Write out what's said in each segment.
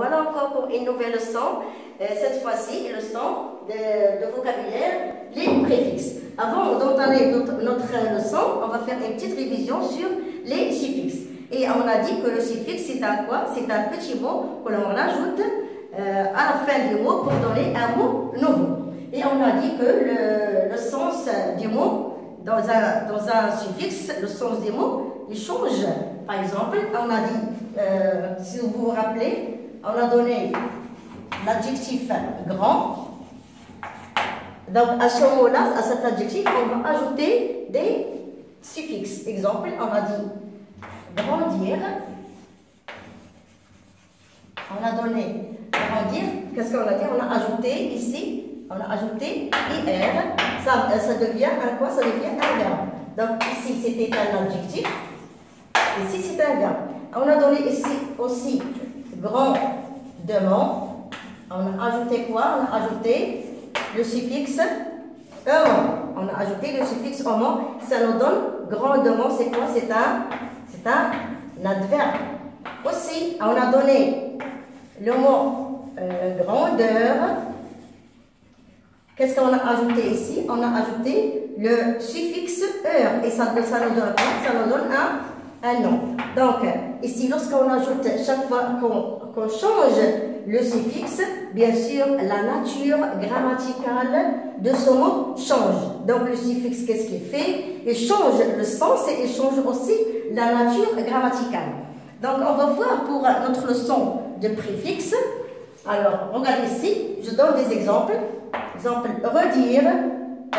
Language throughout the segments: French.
voilà encore pour une nouvelle leçon. Cette fois-ci, leçon de vocabulaire, les préfixes. Avant d'entamer notre leçon, on va faire une petite révision sur les suffixes. Et on a dit que le suffixe, c'est un quoi? C'est un petit mot que l'on ajoute à la fin du mot pour donner un mot nouveau. Et on a dit que le sens du mot, dans un suffixe, le sens du mot, il change. Par exemple, on a dit, si vous vous rappelez, on a donné l'adjectif grand. Donc, à ce mot-là, à cet adjectif, on va ajouter des suffixes. Exemple, on a dit grandir. On a donné grandir. Qu'est-ce qu'on a dit? On a ajouté ici, on a ajouté IR. Ça devient un quoi? Ça devient un verbe. Donc, ici, c'était un adjectif. Ici, c'est un verbe. On a donné ici aussi grandement. On a ajouté quoi? On a ajouté le suffixe on a ajouté le suffixe moment. Ça nous donne grandement. C'est quoi? C'est un adverbe. Aussi, on a donné le mot grandeur. Qu'est-ce qu'on a ajouté ici? On a ajouté le suffixe heure. Et ça nous donne quoi? Ça nous donne un nom. Donc, ici, lorsqu'on ajoute, chaque fois qu'on change le suffixe, bien sûr, la nature grammaticale de ce mot change. Donc, le suffixe, qu'est-ce qu'il fait? Il change le sens et il change aussi la nature grammaticale. Donc, on va voir pour notre leçon de préfixe. Alors, regardez ici, je donne des exemples. Exemple, redire,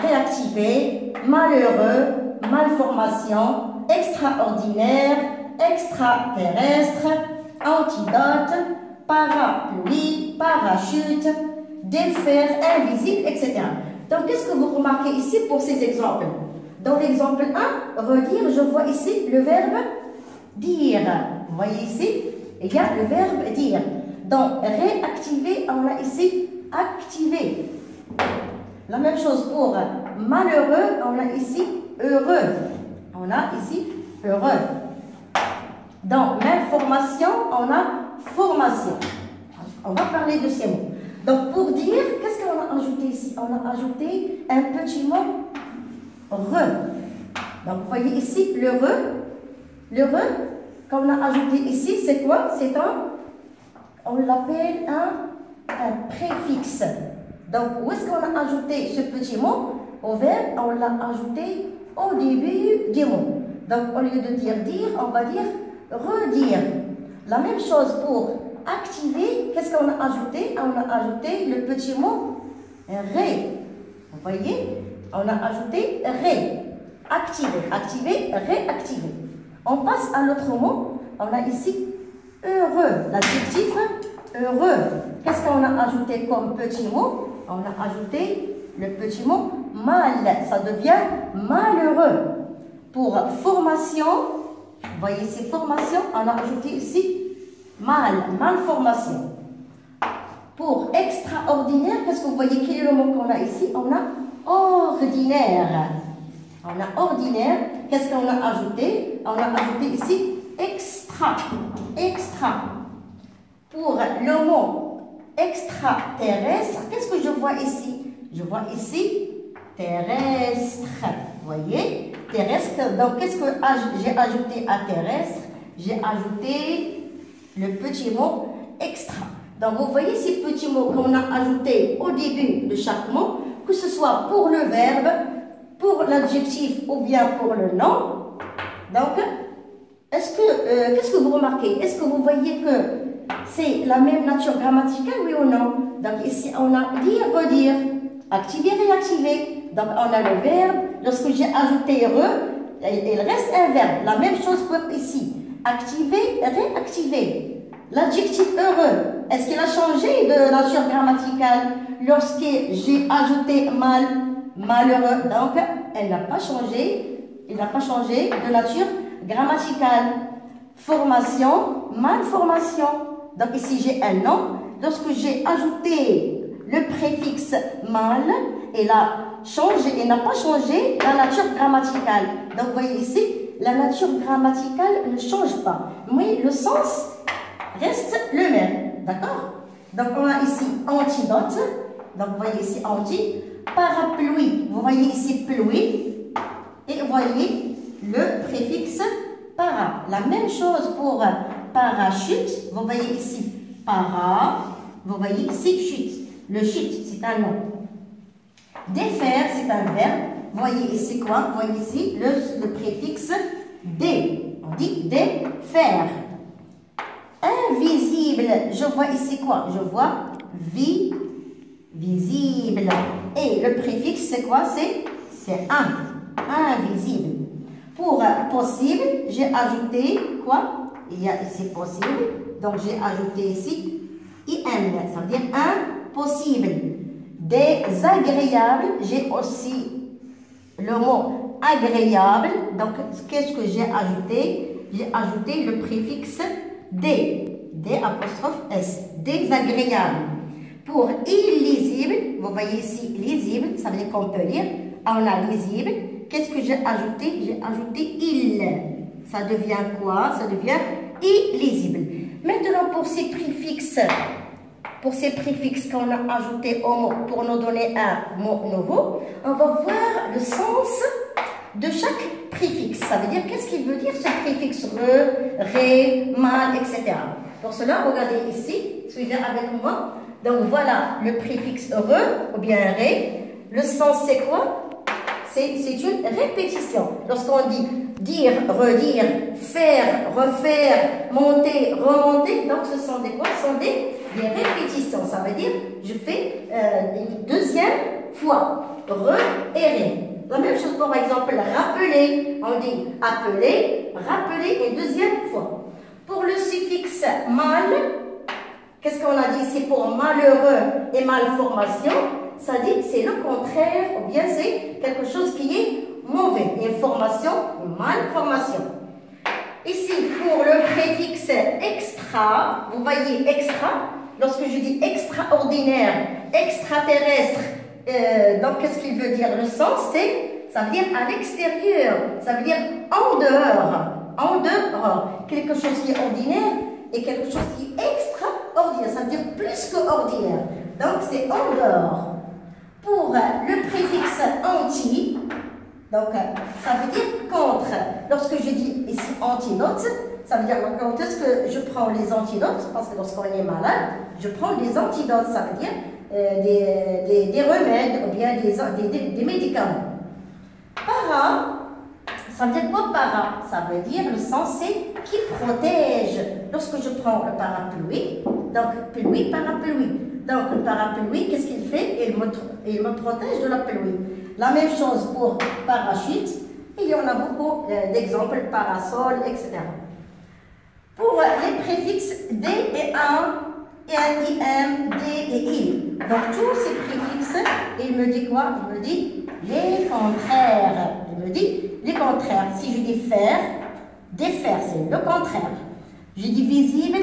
réactiver, malheureux, malformation, extraordinaire, extraterrestre, antidote, parapluie, parachute, défaire, invisible, etc. Donc, qu'est-ce que vous remarquez ici pour ces exemples? Dans l'exemple 1, redire, je vois ici le verbe dire. Vous voyez ici, il y a le verbe dire. Donc, réactiver, on a ici activer. La même chose pour malheureux, on a ici heureux. On a ici heureux. Donc, même formation, on a formation. On va parler de ces mots. Donc, pour dire, qu'est-ce qu'on a ajouté ici? On a ajouté un petit mot re. Donc, vous voyez ici le re. Le re, qu'on a ajouté ici, c'est quoi? C'est on l'appelle un préfixe. Donc, où est-ce qu'on a ajouté ce petit mot? Au verbe, on l'a ajouté au début du mot. Donc, au lieu de dire dire, on va dire redire. La même chose pour activer. Qu'est-ce qu'on a ajouté? On a ajouté le petit mot ré. Vous voyez? On a ajouté ré. Activer. Activer, réactiver. On passe à l'autre mot. On a ici heureux. L'adjectif heureux. Qu'est-ce qu'on a ajouté comme petit mot? On a ajouté le petit mot mal. Ça devient malheureux. Pour formation, vous voyez ici formation, on a ajouté ici mal, malformation. Pour extraordinaire, qu'est-ce que vous voyez? Quel est le mot qu'on a ici? On a ordinaire. On a ordinaire. Qu'est-ce qu'on a ajouté? On a ajouté ici extra. Extra. Pour le mot extraterrestre, qu'est-ce que je vois ici? Je vois ici terrestre. Vous voyez? Terrestre. Donc, qu'est-ce que j'ai ajouté à terrestre? J'ai ajouté le petit mot extra. Donc, vous voyez ces petits mots qu'on a ajoutés au début de chaque mot, que ce soit pour le verbe, pour l'adjectif ou bien pour le nom. Donc, qu'est-ce que vous remarquez? Est-ce que vous voyez que c'est la même nature grammaticale, oui ou non? Donc, ici, on a dire, redire, activer, réactiver. Donc, on a le verbe. Lorsque j'ai ajouté heureux, il reste un verbe. La même chose pour ici. Activer, réactiver. L'adjectif heureux, est-ce qu'il a changé de nature grammaticale lorsque j'ai ajouté mal, malheureux? Donc, elle n'a pas changé. Il n'a pas changé de nature grammaticale. Formation, malformation. Donc, ici, j'ai un nom. Lorsque j'ai ajouté le préfixe mal, il a changé, il n'a pas changé la nature grammaticale. Donc, vous voyez ici, la nature grammaticale ne change pas. Mais le sens reste le même. d'accord? Donc on a ici antidote, donc vous voyez ici anti, parapluie, vous voyez ici pluie, et vous voyez le préfixe para. La même chose pour parachute, vous voyez ici para, vous voyez ici chute. Le chute, c'est un nom. Défaire, c'est un verbe. Vous voyez ici quoi? Vous voyez ici le préfixe dé. On dit défaire. Invisible, je vois ici quoi? Je vois visible. Et le préfixe, c'est quoi? C'est invisible. Pour possible, j'ai ajouté quoi? Il y a ici possible. Donc, j'ai ajouté ici IN. Ça veut dire impossible. Désagréable, j'ai aussi le mot agréable. Donc, qu'est-ce que j'ai ajouté? J'ai ajouté le préfixe D. D'(S). Désagréable. Pour illisible, vous voyez ici lisible, ça veut dire qu'on peut lire. On a lisible. Qu'est-ce que j'ai ajouté? J'ai ajouté il. Ça devient quoi? Ça devient illisible. Maintenant, pour ces préfixes qu'on a ajoutés au mot pour nous donner un mot nouveau, on va voir le sens de chaque préfixe. Ça veut dire qu'est-ce qu'il veut dire ce préfixe ré, mal, etc. Pour cela, regardez ici, suivez avec moi. Donc voilà le préfixe ou bien ré. Le sens c'est quoi? C'est une répétition. Lorsqu'on dit dire, redire, faire, refaire, monter, remonter, donc ce sont des quoi? Ce sont des répétitions. Ça veut dire je fais une deuxième fois. Et ré. La même chose pour exemple rappeler. On dit appeler, rappeler une deuxième fois. Pour le suffixe mal, qu'est-ce qu'on a dit ici pour malheureux et malformation? Ça dit c'est le contraire ou bien c'est quelque chose qui est mauvais. Information, malformation. Ici, pour le préfixe extra, vous voyez extra, lorsque je dis extraordinaire, extraterrestre, donc qu'est-ce qu'il veut dire? Le sens, ça veut dire à l'extérieur, ça veut dire en dehors, quelque chose qui est ordinaire et quelque chose qui est extraordinaire, ça veut dire plus qu'ordinaire, donc c'est en dehors. Pour le préfixe anti, donc ça veut dire contre. Lorsque je dis ici antidote, ça veut dire quand est-ce que je prends les antidotes, parce que lorsqu'on est malade, je prends des antidotes, ça veut dire des remèdes ou bien des médicaments. Para, ça veut dire quoi para? Ça veut dire le sens c'est qui protège. Lorsque je prends le parapluie, donc pluie, parapluie. Donc le parapluie, qu'est-ce qu'il fait? Il me protège de la pluie. La même chose pour parachute. Il y en a beaucoup d'exemples, parasol, etc. Pour les préfixes D et un, IM, D et il. Donc tous ces préfixes, il me dit quoi? Il me dit les contraires. Il me dit les contraires. Si je dis faire, défaire, c'est le contraire. Je dis visible,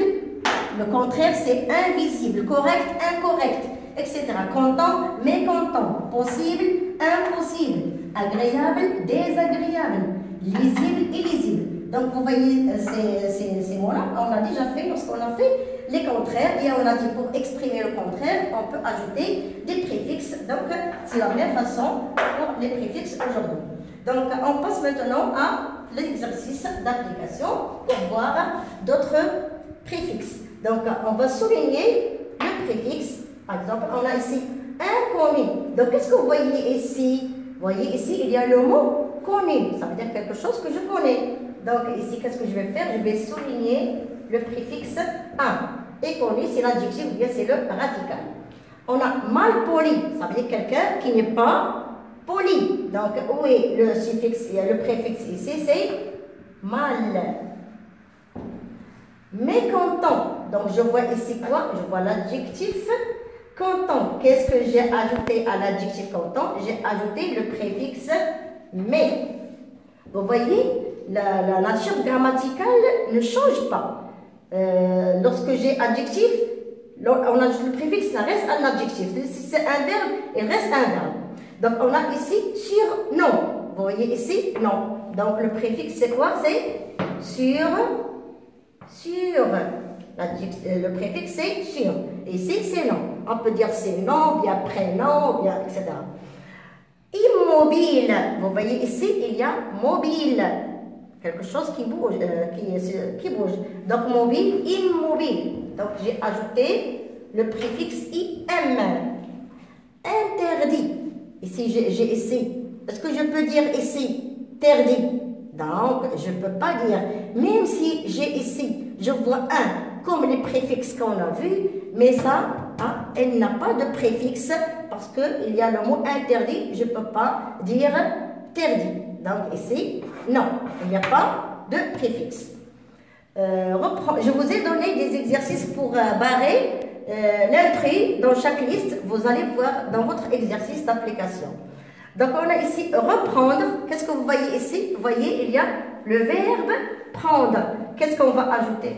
le contraire c'est invisible, correct, incorrect, etc. Content, mécontent, possible, impossible, agréable, désagréable, lisible, illisible. Donc vous voyez ces mots-là, on a déjà fait lorsqu'on a fait les contraires et on a dit pour exprimer le contraire, on peut ajouter des préfixes. Donc c'est la même façon pour les préfixes aujourd'hui. Donc on passe maintenant à l'exercice d'application pour voir d'autres préfixes. Donc, on va souligner le préfixe. Par exemple, on a ici inconnu. Donc, qu'est-ce que vous voyez ici? Vous voyez ici, il y a le mot connu. Ça veut dire quelque chose que je connais. Donc, ici, qu'est-ce que je vais faire? Je vais souligner le préfixe un. Et connu, c'est l'adjectif ou bien c'est le radical. On a mal poli. Ça veut dire quelqu'un qui n'est pas poli. Donc, où est le suffixe? Il y a le préfixe ici, c'est mal. Mécontent. Donc, je vois ici quoi? Je vois l'adjectif content. Qu'est-ce que j'ai ajouté à l'adjectif content? J'ai ajouté le préfixe mais. Vous voyez, la nature grammaticale ne change pas. Lorsque j'ai adjectif, on ajoute le préfixe, ça reste un adjectif. Si c'est un verbe, il reste un verbe. Donc, on a ici sur, non. Vous voyez ici, non. Donc, le préfixe, c'est quoi? C'est sur. Le préfixe c'est sur. Ici c'est non. On peut dire c'est non, bien prénom, bien, etc. Immobile. Vous voyez ici, il y a mobile. Quelque chose qui bouge, qui bouge. Donc mobile, immobile. Donc j'ai ajouté le préfixe im. Interdit. Ici j'ai ici. Est-ce que je peux dire ici interdit? Donc je ne peux pas dire. Même si j'ai ici, je vois un comme les préfixes qu'on a vus, mais ça, hein, elle n'a pas de préfixe parce qu'il y a le mot interdit. Je ne peux pas dire interdit. Donc ici, non, il n'y a pas de préfixe. Je vous ai donné des exercices pour barrer l'intrus dans chaque liste. Vous allez voir dans votre exercice d'application. Donc on a ici reprendre. Qu'est-ce que vous voyez ici? Vous voyez, il y a le verbe prendre. Qu'est-ce qu'on va ajouter?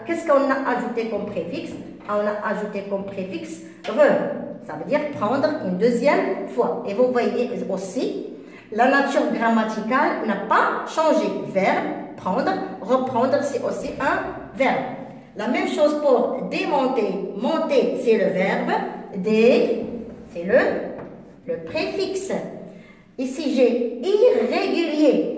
Qu'est-ce qu'on a ajouté comme préfixe? On a ajouté comme préfixe re. Ça veut dire prendre une deuxième fois. Et vous voyez aussi, la nature grammaticale n'a pas changé. Verbe, prendre, reprendre, c'est aussi un verbe. La même chose pour démonter. Monter, c'est le verbe. Dé, c'est le préfixe. Ici, j'ai irrégulier.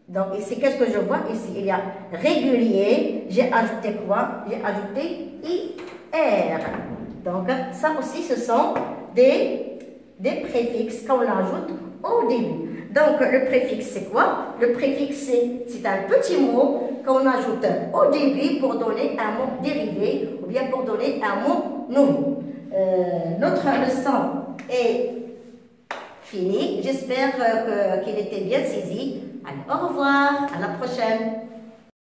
Donc ici, qu'est-ce que je vois? Ici, il y a régulier. J'ai ajouté quoi? J'ai ajouté IR. Donc ça aussi, ce sont des préfixes qu'on ajoute au début. Donc le préfixe, c'est quoi? Le préfixe, c'est un petit mot qu'on ajoute au début pour donner un mot dérivé ou bien pour donner un mot nouveau. Notre leçon est finie. J'espère qu'il était bien saisi. Allez, au revoir, à la prochaine.